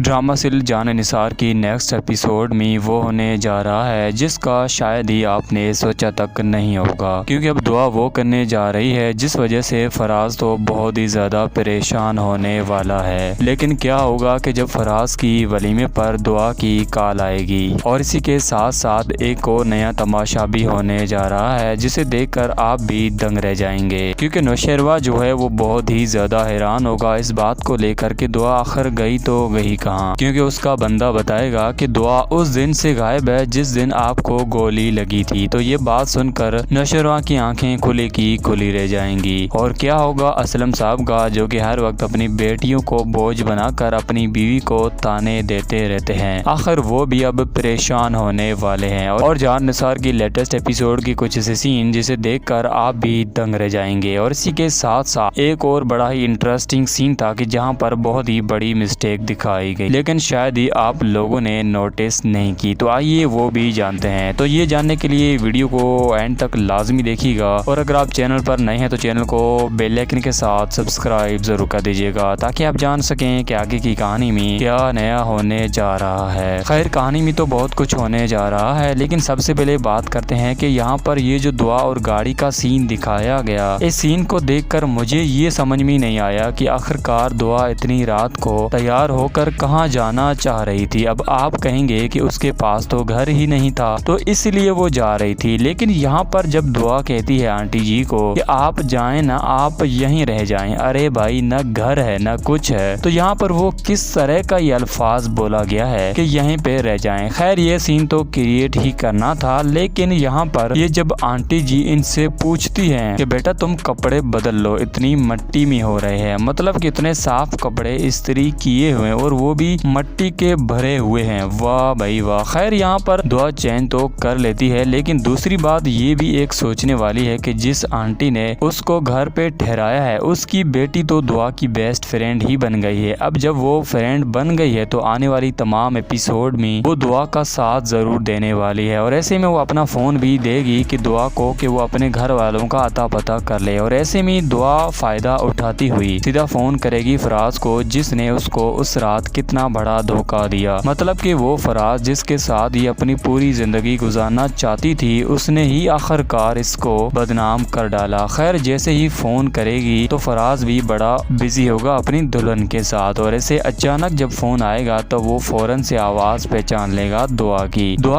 Drama serial जान निसार की next episode में वो होने जा रहा है जिसका शायद ही आपने सोचा तक नहीं होगा, क्योंकि अब दुआ वो करने जा रही है जिस वजह से फराज तो बहुत ही ज़्यादा परेशान होने वाला है। लेकिन क्या होगा कि जब फराज की वलीमे पर दुआ की कॉल आएगी और इसी के साथ साथ एक और नया तमाशा भी होने जा रहा है जिसे देखकर आप भी दंग रह जाएंगे, क्योंकि नौशेरवा जो है वो बहुत ही ज़्यादा हैरान होगा इस बात को लेकर के दुआ आखिर गई तो गई कहाँ, क्योंकि उसका बंदा बताएगा कि दुआ उस दिन से गायब है जिस दिन आपको गोली लगी थी। तो ये बात सुनकर नौशेरवा की आंखें खुली की खुली रह जाएंगी। और क्या होगा असलम साहब का, जो कि हर वक्त अपनी बेटियों को बोझ बनाकर अपनी बीवी को ताने देते रहते हैं, आखिर वो भी अब परेशान होने वाले हैं। और जान निसार की लेटेस्ट एपिसोड की कुछ ऐसे सीन जिसे देखकर आप भी दंग रह जाएंगे। और इसी के साथ साथ एक और बड़ा ही इंटरेस्टिंग सीन था कि जहाँ पर बहुत ही बड़ी मिस्टेक दिखाई गई, लेकिन शायद ही आप लोगों ने नोटिस नहीं की। तो आइए वो भी जानते हैं। तो ये जानने के लिए वीडियो को एंड तक लाजमी देखिएगा, और अगर आप चैनल पर नए हैं तो चैनल को बेल आइकन के साथ सब्सक्राइब जरूर कर दीजिएगा, ताकि आप जान सकें कि आगे की कहानी में क्या नया होने जा रहा है। खैर कहानी में तो बहुत कुछ होने जा रहा है, लेकिन सबसे पहले बात करते हैं कि यहाँ पर ये जो दुआ और गाड़ी का सीन दिखाया गया, इस सीन को देखकर मुझे ये समझ में नहीं आया कि आखिरकार दुआ इतनी रात को तैयार होकर कहाँ जाना चाह रही थी। अब आप कहेंगे कि उसके पास तो घर ही नहीं था तो इसलिए वो जा रही थी, लेकिन यहाँ पर जब दुआ कहती है आंटी जी को कि आप जाएं ना, आप यहीं रह जाएं, अरे भाई न घर है न कुछ है, तो यहाँ पर वो किस तरह का ये अल्फाज बोला गया है कि यहीं पे रह जाएं। खैर ये सीन तो क्रिएट ही करना था, लेकिन यहाँ पर ये जब आंटी जी इनसे पूछती हैं कि बेटा तुम कपड़े बदल लो, इतनी मट्टी में हो रहे हैं, मतलब कि इतने साफ कपड़े इस्त्री किए हुए और वो भी मट्टी के भरे हुए हैं, वाह भाई वाह। खैर यहाँ पर दुआ चैन तो कर लेती है, लेकिन दूसरी बात ये भी एक सोचने वाली है कि जिस आंटी ने उसको घर पे ठहराया है उसकी बेटी तो दुआ की बेस्ट फ्रेंड ही बन गई है। अब जब वो फ्रेंड बन गई है तो आने वाली तमाम एपिसोड में वो दुआ का साथ जरूर देने वाली है, और ऐसे में वो अपना फोन भी देगी कि दुआ को कि वो अपने घर वालों का अता पता कर ले। और ऐसे में दुआ फायदा उठाती हुई सीधा फोन करेगी फराज को, जिसने उसको उस रात कितना बड़ा धोखा दिया, मतलब कि वो फराज जिसके साथ ही अपनी पूरी जिंदगी गुजारना चाहती थी उसने ही आखिरकार इसको बदनाम कर डाला। खैर जैसे ही फोन करेगी तो फराज भी बड़ा बिजी होगा अपनी दुल्हन के साथ, और ऐसे अचानक जब फोन आएगा तो वो फौरन से आवाज पहचान लेगा दुआ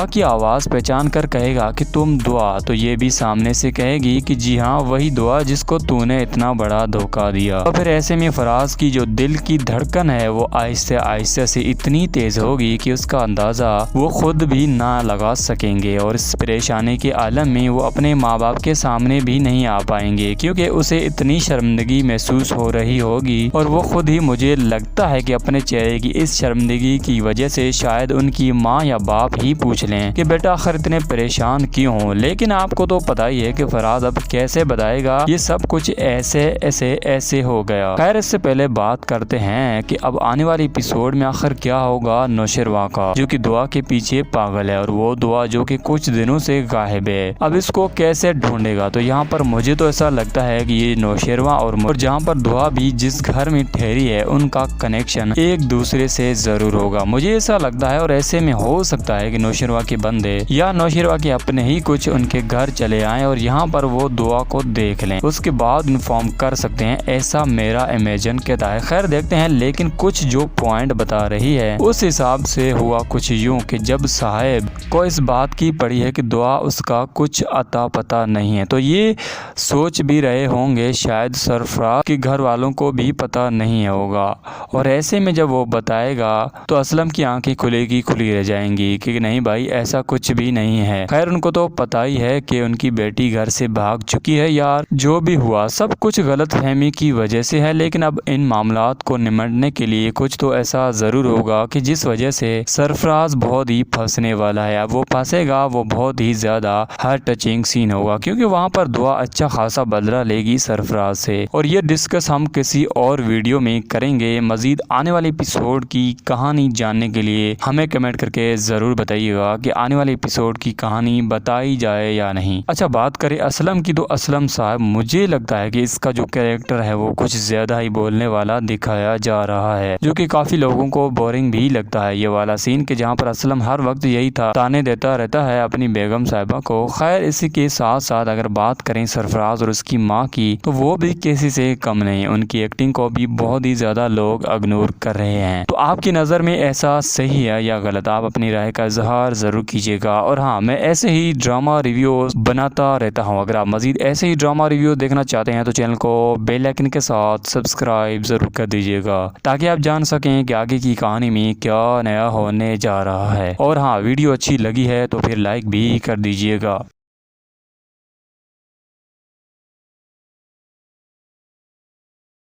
की आवाज पहचान कर कहेगा कि तुम दुआ, तो ये भी सामने से कहेगी कि जी हाँ वही दुआ जिसको तूने इतना बड़ा धोखा दिया। तो फिर ऐसे में फराज की जो दिल की धड़कन है वो आहिस्ते आहिस्ते से इतनी तेज होगी कि उसका अंदाजा वो खुद भी ना लगा सकेंगे, और इस परेशानी के आलम में वो अपने माँ बाप के सामने भी नहीं आ पाएंगे, क्योंकि उसे इतनी शर्मिंदगी महसूस हो रही होगी। और वो खुद ही मुझे लगता है कि अपने चेहरे की इस शर्मिंदगी की वजह से शायद उनकी माँ या बाप ही पूछ लें कि बेटा आखिर इतने परेशान क्यों हो। लेकिन आपको तो पता ही है कि फराज अब कैसे बताएगा ये सब कुछ ऐसे हो गया। खैर इससे पहले बात करते हैं कि अब आने वाली एपिसोड में आखिर क्या होगा नौशेरवा का, जो कि दुआ के पीछे पागल है, और वो दुआ जो कि कुछ दिनों से गायब है, अब इसको कैसे ढूंढेगा। तो यहाँ पर मुझे तो ऐसा लगता है कि ये नौशेरवा और जहाँ पर दुआ भी जिस घर में ठहरी है उनका कनेक्शन एक दूसरे से जरूर होगा, मुझे ऐसा लगता है। और ऐसे में हो सकता है कि नौशेरवा के बंदे या नौशेरवा के अपने ही कुछ उनके घर चले आए और यहाँ पर वो दुआ को देख लें, उसके बाद इन्फॉर्म कर सकते हैं, ऐसा मेरा इमेजिन कहता है। खैर देखते हैं, लेकिन कुछ जो पॉइंट बता रही है उस हिसाब से हुआ कुछ यूं कि जब साहेब को इस बात की पड़ी है कि दुआ उसका कुछ अता पता नहीं है, तो ये सोच भी रहे होंगे शायद सरफराज के घर वालों को भी पता नहीं होगा। और ऐसे में जब वो बताएगा तो असलम की आंखें खुली रह जाएंगी कि नहीं भाई ऐसा कुछ भी नहीं है। खैर उनको तो पता ही है कि उनकी बेटी घर से भाग चुकी है यार, जो भी हुआ सब कुछ गलत फहमी की वजह से है, लेकिन अब इन मामलात को निपटने के लिए कुछ तो ऐसा जरूर होगा कि जिस वजह से सरफराज बहुत ही फंसने वाला है। अब वो फंसेगा वो बहुत ही ज्यादा हार्ट टचिंग सीन होगा, क्योंकि वहाँ पर दुआ अच्छा खासा बदला लेगी सरफराज से, और ये डिस्कस हम किसी और वीडियो में करेंगे। मजीद आने वाले एपिसोड की कहानी जानने के लिए हमें कमेंट करके जरूर बताइएगा कि आने वाले एपिसोड की कहानी बताई जाए या नहीं। अच्छा बात करें असलम की, तो असलम साहब मुझे लगता है कि इसका जो कैरेक्टर है वो कुछ ज्यादा ही बोलने वाला दिखाया जा रहा है, जो कि काफी लोगों लोगों को बोरिंग भी लगता है ये वाला सीन कि जहाँ पर असलम हर वक्त यही था, ताने देता रहता है अपनी बेगम साहिबा को। खैर इसी के साथ साथ अगर बात करें सरफराज और उसकी माँ की, तो वो भी किसी से कम नहीं, उनकी एक्टिंग को भी बहुत ही ज्यादा लोग इग्नोर कर रहे हैं। तो आपकी नज़र में ऐसा सही है या गलत, आप अपनी राय का इजहार ज़रूर कीजिएगा। और हाँ, मैं ऐसे ही ड्रामा रिव्यूज़ बनाता रहता हूँ। अगर आप मज़ीद ऐसे ही ड्रामा रिव्यू देखना चाहते हैं तो चैनल को बेल आइकन के साथ सब्सक्राइब ज़रूर कर दीजिएगा, ताकि आप जान सकें कि आगे की कहानी में क्या नया होने जा रहा है। और हाँ, वीडियो अच्छी लगी है तो फिर लाइक भी कर दीजिएगा।